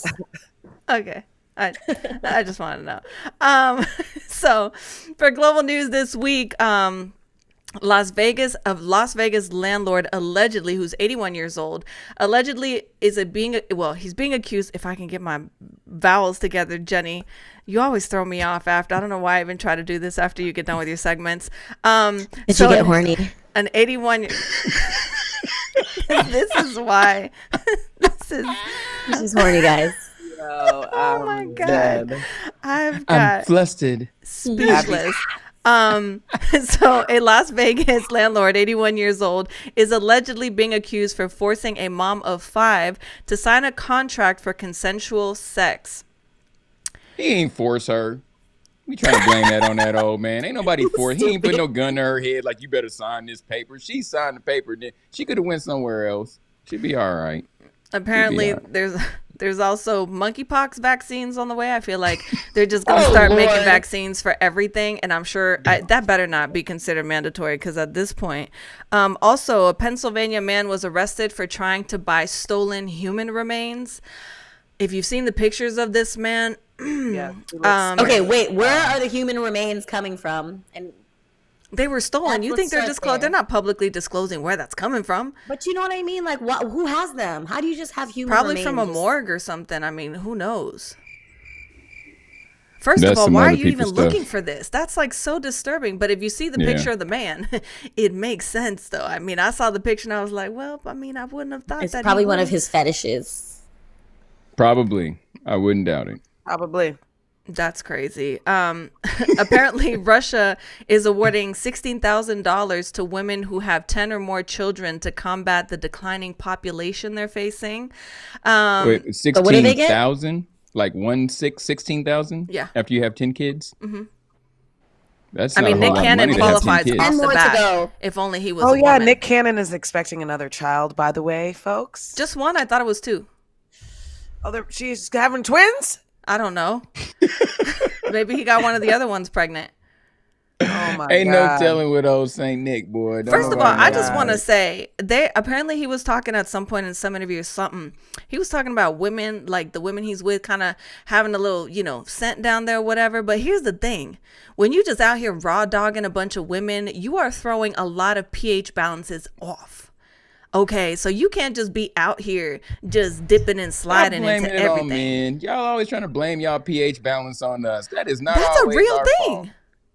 okay. I just want to know. So for global news this week, Las Vegas landlord allegedly, who's 81 years old, allegedly is he's being accused. If I can get my vowels together, Jenny, you always throw me off after. I don't know why I even try to do this after you get done with your segments. Did you get horny? An 81. This is why. This is horny, guys. Oh my god! I'm flustered, speechless. So a Las Vegas landlord, 81 years old, is allegedly being accused for forcing a mom of 5 to sign a contract for consensual sex. He ain't force her. We trying to blame that on that old man. Ain't nobody force. He ain't put no gun to her head like you better sign this paper. She signed the paper. Then she could have went somewhere else. She'd be all right. Apparently, there's also monkeypox vaccines on the way. I feel like they're just going to start making vaccines for everything. And I'm sure that better not be considered mandatory because at this point. Also, a Pennsylvania man was arrested for trying to buy stolen human remains. If you've seen the pictures of this man. Yeah. Okay, wait. Where are the human remains coming from? And they were stolen. You think they're disclosed? They're not publicly disclosing where that's coming from. But you know what I mean? Like, who has them? How do you just have human Probably remains? From a morgue or something. I mean, who knows? First of all, why are you even looking for this? That's like so disturbing. But if you see the picture of the man, it makes sense, though. I mean, I saw the picture and I was like, well, I mean, I wouldn't have thought it's that. It's probably one of his fetishes. Probably. I wouldn't doubt it. Probably. That's crazy. Apparently, Russia is awarding $16,000 to women who have 10 or more children to combat the declining population they're facing. Wait, 16,000? Like 16,000? Yeah. After you have 10 kids? Mm-hmm. That's I mean, Nick Cannon qualifies off the bat. Go. If only he was. Oh, a yeah. woman. Nick Cannon is expecting another child, by the way, folks. Just one? I thought it was 2. Oh, she's having twins? I don't know. Maybe he got one of the other ones pregnant. Oh my God. Ain't no telling with old Saint Nick, boy. First of all, I just want to say apparently he was talking at some point in some interview or something. He was talking about women, like the women he's with, kind of having a little, scent down there or whatever. But here's the thing. When you just out here raw dogging a bunch of women, you are throwing a lot of pH balances off. Okay, so you can't just be out here just dipping and sliding into everything. Man. Y'all always trying to blame y'all pH balance on us. That is not That's always a real our thing. fault.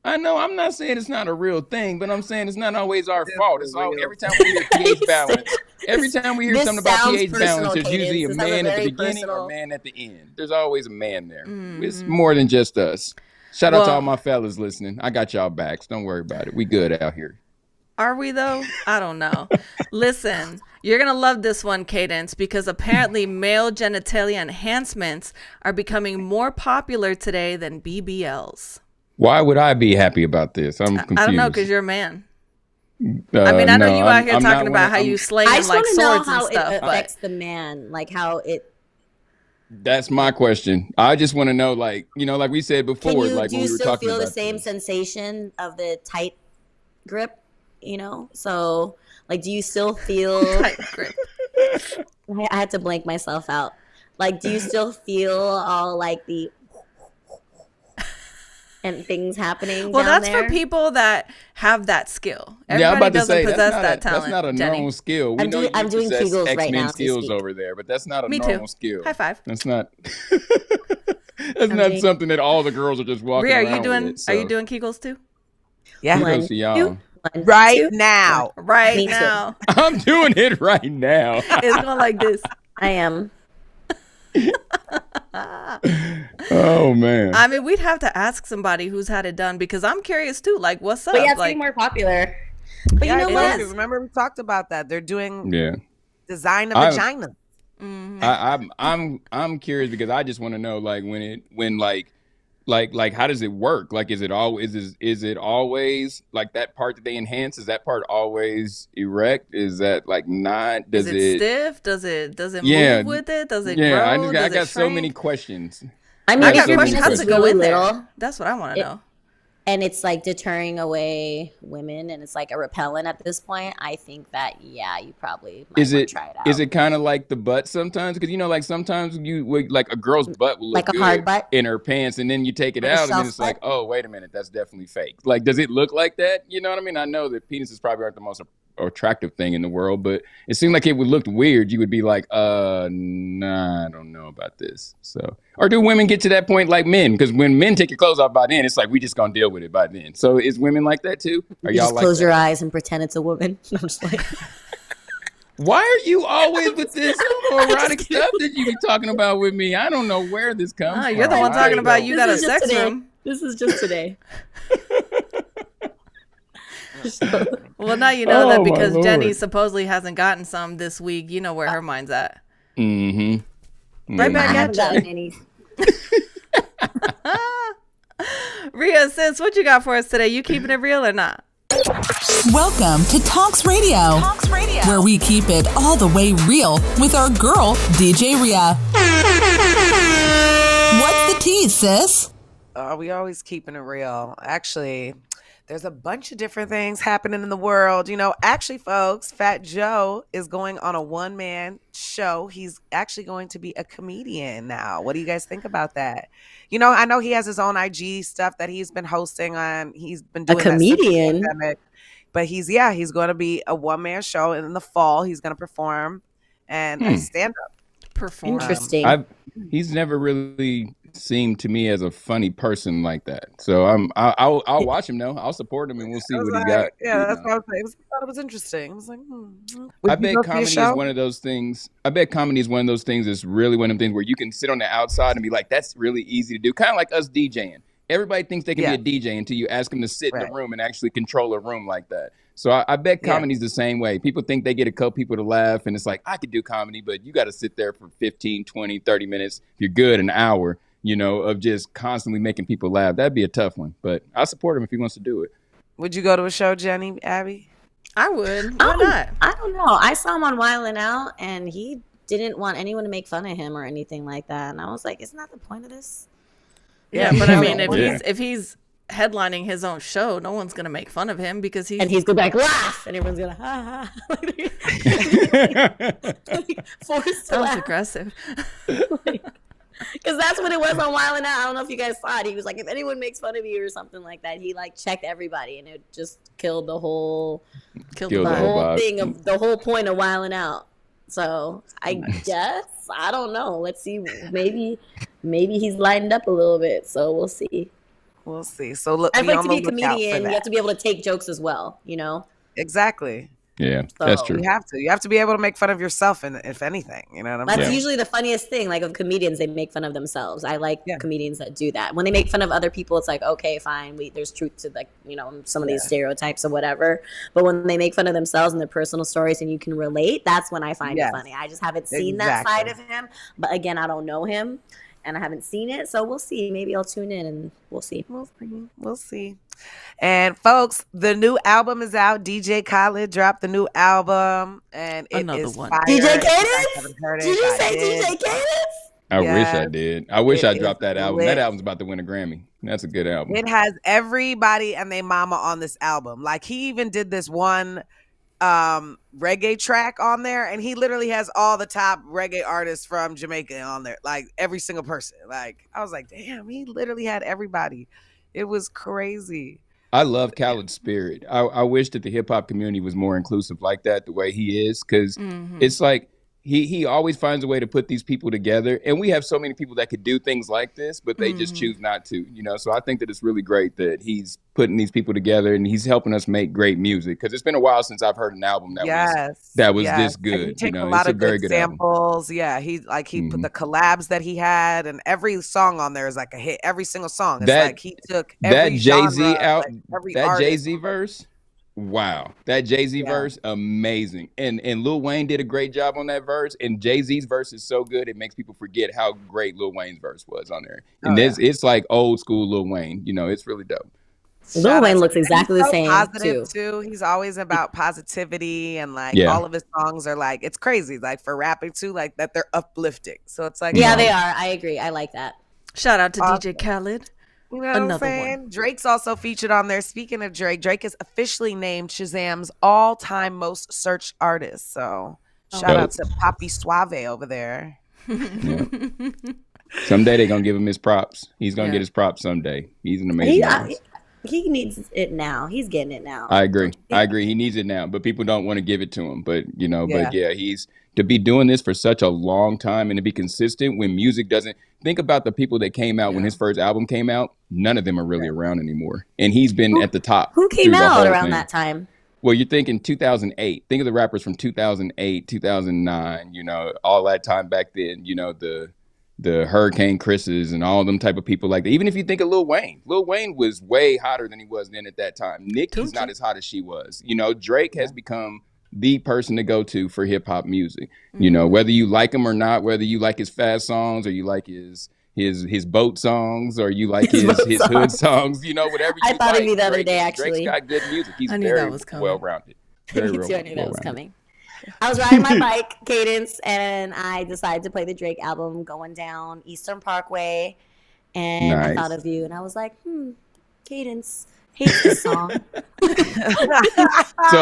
I know. I'm not saying it's not a real thing, but I'm saying it's not always our fault. It's all every time we hear pH balance. Every time we hear something about pH balance, there's usually a man at the beginning or a man at the end. There's always a man there. Mm-hmm. It's more than just us. Shout out to all my fellas listening. I got y'all backs. Don't worry about it. We good out here. Are we though? I don't know. Listen, you're going to love this one, Cadence, because apparently male genitalia enhancements are becoming more popular today than BBLs. Why would I be happy about this? I'm confused. I don't know, because you're a man. I mean, I know you out here talking about how you slaying like swords and stuff. It affects the man, like how it. That's my question. I just want to know, like, you know, like we said before, like do when you we were still talking feel about the same sensation of the tight grip? You know, so like, do you still feel tight grip? I had to blank myself out. Like, do you still feel all like the and things happening? Well, down that's there? for people that have that skill. Yeah, I'm Everybody about to doesn't say possess that's that talent. That's not a Jenny. normal skill. We I'm know doing- you I'm doing possess Kegels right X-Men now as we skills speak. over there, but that's not a Me too. normal skill. High five. That's not. That's not doing- something that all the girls are just walking Rhea, are around you doing? with, so. Are you doing Kegels too? Yeah. Kudos to y'all. Right now. Right Me too. now. I'm doing it right now. It's going like this. I am. Oh man. I mean, we'd have to ask somebody who's had it done because I'm curious too. Like, what's up? But yeah, it's like, getting more popular. But Yeah, you know it what? is. Remember we talked about that. They're doing Yeah. design of vagina. I'm curious because I just want to know, like, when like how does it work? Like, is it always like that part that they enhance? Is that part always erect? Is that like not? Does is it stiff? Does it move with it? Does it grow? I Does got it so shrink? many questions. I mean, I if got your questions. penis How's is it go really in there? little, That's what I want to know. and it's like deterring away women, and it's like a repellent at this point. I think that you probably might want to try it out. Is it kind of like the butt sometimes? Because you know, like sometimes like a girl's butt will look Like a good hard butt? in her pants, and then you take it Like a out, and then shelf it's like, butt? oh, wait a minute, that's definitely fake. Like, does it look like that? You know what I mean? I know that penises probably aren't the most attractive thing in the world, but it seemed like it would look weird. You would be like, nah, I don't know about this. So, or do women get to that point like men? Because when men take your clothes off by then, it's like we just gonna deal with it by then. So, is women like that too? Are You y'all just like close that? your eyes and pretend it's a woman. I'm just like, Why are you always with this erotic stuff that you be talking about with me? I don't know where this comes from. You're the one talking about you got a This is just sex today. room. This is just today. Well, now you know Oh, that my because Lord. Jenny supposedly hasn't gotten some this week. You know where her mind's at. Mm-hmm. Right I back haven't at gotten you. any. Rhea, sis, what you got for us today? You keeping it real or not? Welcome to Talks Radio, where we keep it all the way real with our girl, DJ Rhea. What's the tea, sis? We always keeping it real. Actually, there's a bunch of different things happening in the world. You know, actually, folks, Fat Joe is going on a one-man show. He's actually going to be a comedian now. What do you guys think about that? You know, I know he has his own IG stuff that he's been hosting on. He's been doing A comedian? that since the pandemic. But he's going to be a one-man show in the fall. He's going to perform and stand up. Perform. Interesting. He's never really seemed to me as a funny person like that. So I'll watch him though. I'll support him and we'll see what he got. Yeah, that's what I was saying. I thought it was interesting. I was like, I bet comedy is one of those things. I bet comedy is one of those things that's really one of them things where you can sit on the outside and be like, that's really easy to do. Kind of like us DJing. Everybody thinks they can be a DJ until you ask them to sit in the room and actually control a room like that. So I bet comedy's the same way. People think they get a couple people to laugh and it's like, I could do comedy, but you got to sit there for 15, 20, 30 minutes. If you're good, an hour, you know, of just constantly making people laugh. That'd be a tough one, but I support him if he wants to do it. Would you go to a show, Jenny, Abbie? I would. Why not? I don't know. I saw him on Wildin' Out, and he didn't want anyone to make fun of him or anything like that. And I was like, isn't that the point of this? Yeah, but I mean, if he's headlining his own show, no one's gonna make fun of him because he's gonna be like laugh, and everyone's gonna ha ha. Forced to laugh. aggressive. Because that's what it was on Wild 'N Out. I don't know if you guys saw it. He was like, if anyone makes fun of you or something like that, he like checked everybody, and it just killed the whole vibe. thing of the whole point of Wild 'N Out. So I guess I don't know. Let's see. Maybe he's lightened up a little bit. So we'll see. We'll see. So look, I'd be like on to be a the lookout for comedian. You that. have to be able to take jokes as well. You know. Exactly. Yeah, that's true. You have to be able to make fun of yourself, and if anything, you know what I'm saying? That's usually the funniest thing. Like, of comedians, they make fun of themselves. I like comedians that do that. When they make fun of other people, it's like, okay, fine. There's truth to, like, you know, some of these stereotypes or whatever. But when they make fun of themselves and their personal stories and you can relate, that's when I find it funny. I just haven't seen that side of him. But again, I don't know him, and I haven't seen it. So we'll see. Maybe I'll tune in and we'll see. We'll see. And folks, the new album is out. DJ Khaled dropped the new album, and it is fire. DJ If you guys Cadence? haven't heard it, Did you I say did. DJ Cadence? I wish I Yes. did. I wish I It dropped is that album. lit. That album's about to win a Grammy. That's a good album. It has everybody and their mama on this album. Like he even did this one reggae track on there, and he literally has all the top reggae artists from Jamaica on there, like every single person. Like I was like, damn, he literally had everybody. It was crazy. I love Khaled's spirit. I wish that the hip hop community was more inclusive like that, the way he is, because it's like he always finds a way to put these people together. And we have so many people that could do things like this, but they just choose not to, you know? So I think that it's really great that he's putting these people together and he's helping us make great music. Because it's been a while since I've heard an album that was this good. And he takes you know, a lot it's of a very good good album. samples. Yeah, he put the collabs that he had, and every song on there is like a hit. Every single song. It's like he took every that Jay-Z genre, out, like every that artist. Jay-Z verse. Wow, that Jay-Z verse, amazing. And Lil Wayne did a great job on that verse. And Jay-Z's verse is so good, it makes people forget how great Lil Wayne's verse was on there. And it's like old school Lil Wayne. You know, it's really dope. Lil Wayne looks exactly the same Positive too. He's always about positivity, and like all of his songs are like, it's crazy. Like for rapping too, like that they're uplifting. So it's like they are. I agree. I like that. Shout out to DJ Khaled. You know what I'm saying? Drake's also featured on there. Speaking of Drake, Drake is officially named Shazam's all-time most searched artist. So shout out to Papi Suave over there. Someday they're gonna give him his props. He's gonna get his props someday. He's an amazing artist. He needs it now. He's getting it now. I agree. He needs it now, but people don't want to give it to him. But you know, he's to be doing this for such a long time and to be consistent when music doesn't. Think about the people that came out when his first album came out. None of them are really around anymore, and he's been at the top. Who came out around that time? Well, you're thinking 2008. Think of the rappers from 2008, 2009. You know, all that time back then. You know, the Hurricane Chris's and all them type of people like that. Even if you think of Lil Wayne was way hotter than he was then at that time. Nicki's not as hot as she was. You know, Drake has become the person to go to for hip hop music. You know, whether you like him or not, whether you like his fast songs or you like his boat songs or you like his hood songs, you know, whatever you I thought of you the other Drake, day, actually. Drake's got good music. He's I knew very that was coming. well-rounded. I knew that was coming. I was riding my bike, Cadence, and I decided to play the Drake album going down Eastern Parkway. And I thought of you, and I was like, Cadence hates this song. So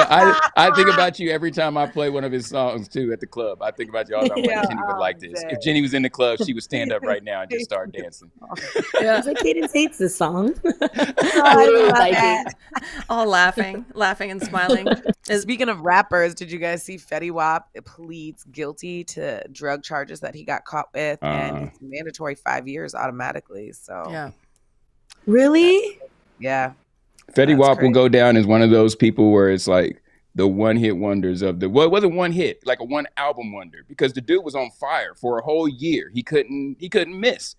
I think about you every time I play one of his songs, too, at the club. I think about you all the time. Jenny would like this. If Jenny was in the club, she would stand up right now and just start dancing. I was like, Cadence hates this song. All laughing and smiling. Speaking of rappers, did you guys see Fetty Wap pleads guilty to drug charges that he got caught with, and it's mandatory 5 years automatically? So really, Fetty Wap will go down as one of those people where it's like the one-hit wonders of the. Well, it wasn't one hit, like a one album wonder, because the dude was on fire for a whole year. He couldn't miss.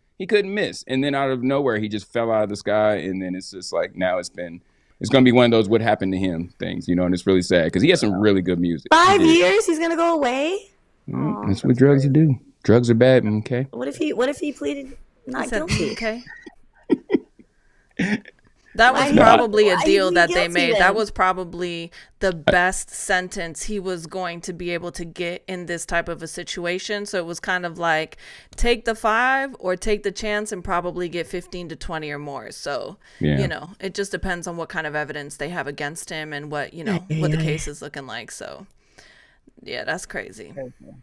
And then out of nowhere, he just fell out of the sky. And then it's just like now it's going to be one of those what happened to him things, you know, and it's really sad because he has some really good music. 5 years? He's going to go away? That's what drugs do. Drugs are bad, okay? What if he pleaded not guilty? Okay. That was probably a deal that they made. Then? That was probably the best sentence he was going to be able to get in this type of a situation. So it was kind of like take the 5 or take the chance and probably get 15 to 20 or more. So, you know, it just depends on what kind of evidence they have against him and what, you know, what the case is looking like. So, yeah, that's crazy.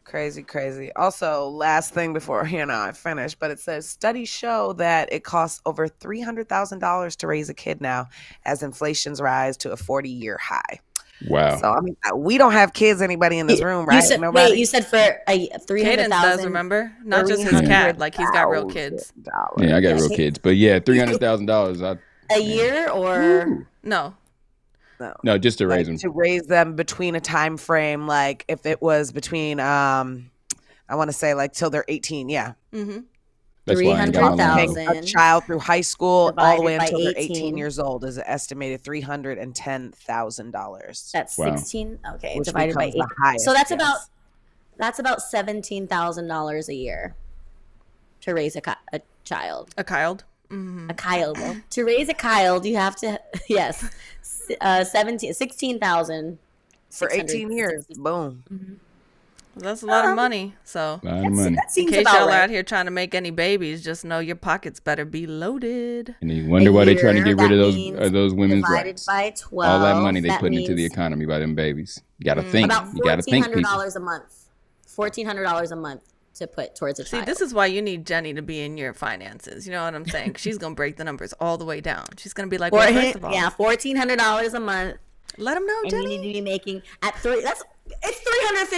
Crazy. Also, last thing before, I finish, but it says studies show that it costs over $300,000 to raise a kid now as inflation's rise to a 40-year high. Wow. So, I mean, we don't have kids, anybody in this room, right? Wait, you said for $300,000? Cadence does, remember? Not just his cat. Like, he's got real kids. Yeah, I got real kids. But yeah, $300,000. A year or? No. No, just to raise them. To raise them between a time frame, like if it was between, I want to say like till they're 18, yeah. Mm-hmm. $300,000. A child through high school all the way until they're 18 years old is an estimated $310,000. That's 16. Okay, which divided by 8. Highest, so that's about $17,000 a year to raise a child. A child. Mm-hmm. A child. To raise a child, you have to $16,000 for 18 years. Boom. Mm-hmm. That's a lot of money. So, A lot of money. That in seems case about y'all are right. out here trying to make any babies, just know your pockets better be loaded. And you wonder why they're trying to get rid That of those women's divided rights. by 12. All that money they that putting into the means economy by them babies. You got to think. About You got to think, people. $1,400 a month. $1,400 a month to put towards a See, child. this is why you need Jenny to be in your finances. You know what I'm saying? She's going to break the numbers all the way down. She's going to be like, well, first of all, yeah, $1,400 a month. let them know, And Jenny. you need to be making it's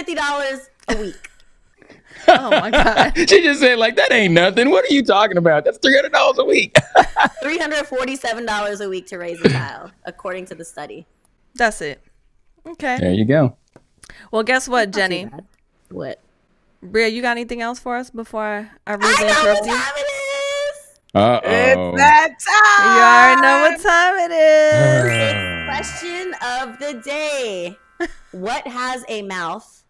$350 a week. Oh, my God. She just said, like, that ain't nothing. What are you talking about? That's $300 a week. $347 a week to raise a child, according to the study. That's it. Okay. There you go. Well, guess what, Not too Jenny? bad. What? Bria, you got anything else for us before I I really know interrupt what you? time it is. Uh-oh. It's that time. You already know what time it is. Question of the day. What has a mouth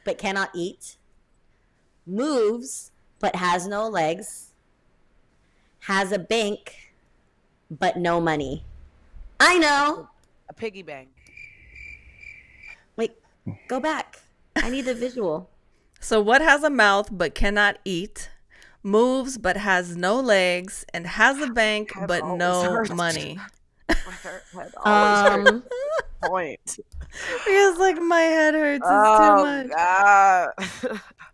but cannot eat, moves but has no legs, has a bank but no money? I know. A piggy bank. Wait, go back. I need the visual. So what has a mouth but cannot eat, moves but has no legs, and has a bank but no money? Point. Because like my head hurts. It's too much.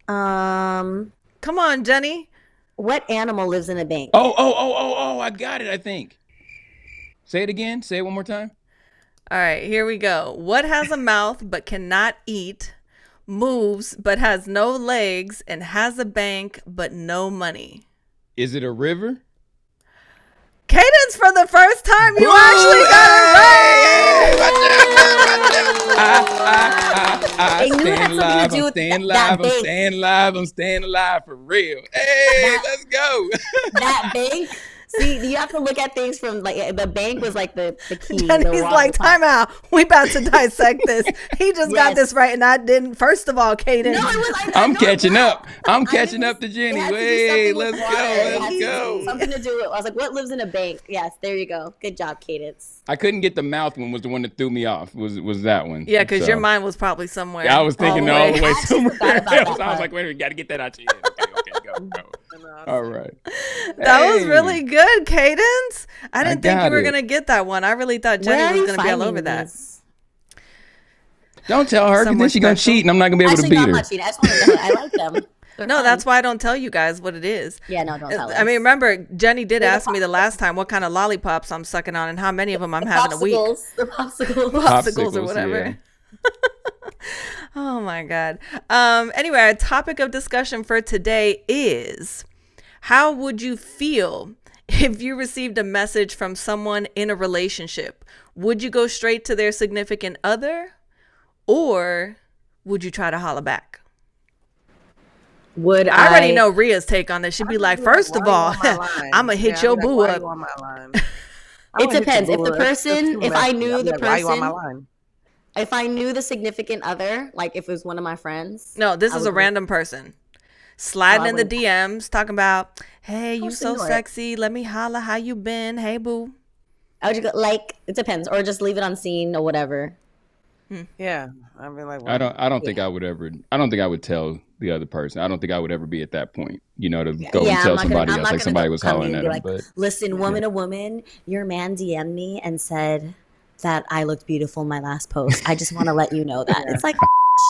God. Come on, Jenny. What animal lives in a bank? Oh, I got it, I think. Say it again. Say it one more time. All right, here we go. What has a mouth but cannot eat, moves but has no legs, and has a bank but no money? Is it a river? Cadence, for the first time, you actually got it right. I knew it had something to do with that bank. I'm staying alive for real. Hey, let's go. That bank. See, you have to look at things from like the bank was like the key. And he's like, time out. We about to dissect this. He just got Yes. this right and I didn't. First of all, Cadence. No, it was, I'm catching up. I'm catching up to Jenny. It had to do Hey, something with let's water. It go. had Let's to go. do something to do with. I was like, what lives in a bank? Yes, there you go. Good job, Cadence. I couldn't get the mouth one. Was the one that threw me off. Was that one? Yeah, because So, your mind was probably somewhere. I was thinking all the way I actually somewhere forgot about else. that I was part. like, wait a minute, got to get that out your head. Okay, go. All right. That was Hey. really good, Cadence. I didn't think got you were it. going to get that one. I really thought Where Jenny are was you going to be all finding over that. these? Don't tell her, because Somewhere then she's going to special. cheat, and I'm not going to be able to Actually, beat no, I'm her. not cheating. I just want to know. I like them. They're No, fun. that's why I don't tell you guys what it is. Yeah, no, don't tell us. I mean, remember, Jenny did They're the ask me the last time what kind of lollipops I'm sucking on and how many of them I'm having a week. The popsicles. Popsicles or Popsicles, whatever. yeah. Oh my God. Anyway, our topic of discussion for today is, how would you feel if you received a message from someone in a relationship? Would you go straight to their significant other, or would you try to holler back? Would I already know Rhea's take on this. She'd be like, first of all, I'm going to hit your boo up. It depends. If the person, if I knew the why you on my person, line? if I knew the significant other, like if it was one of my friends. No, this I is would a random person. Sliding in the wouldn't- DMs, talking about, hey, you so ignore it. sexy. Let me holla. How you been? Hey, boo. I would just go, like, it depends, or just leave it on scene or whatever. Yeah, I'd be like, I don't think I would ever. I don't think I would tell the other person. I don't think I would ever be at that point. You know, to go and I'm tell not somebody gonna- I'm else not like gonna somebody go was come hollering in at and him. be like, But listen, woman to woman, your man DM'd me and said that I looked beautiful in my last post. I just want to let you know that. It's like,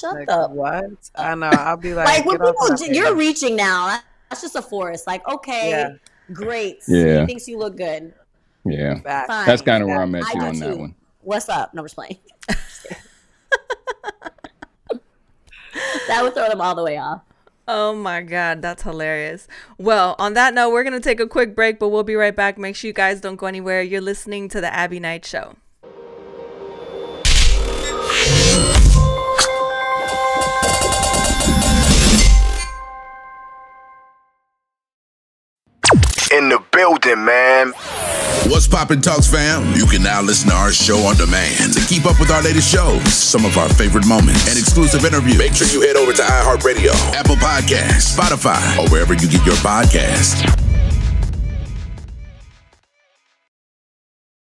shut like, up. what? I know. I'll be like, Like when get off people, my you're page. reaching now. That's just a force. Like, okay, Yeah. great. Yeah. He thinks you look good. yeah, Back. Fine. that's kind of where I'm I at you do on that too. one. What's up? No, I'm just playing. That would throw them all the way off. Oh my God, that's hilarious. Well, on that note, we're going to take a quick break, but we'll be right back. Make sure you guys don't go anywhere. You're listening to the Abbie Knights Show. In the building, man. What's poppin', Talks fam? You can now listen to our show on demand. To keep up with our latest shows, some of our favorite moments, and exclusive interviews, make sure you head over to iHeart Radio, Apple Podcasts, Spotify, or wherever you get your podcasts.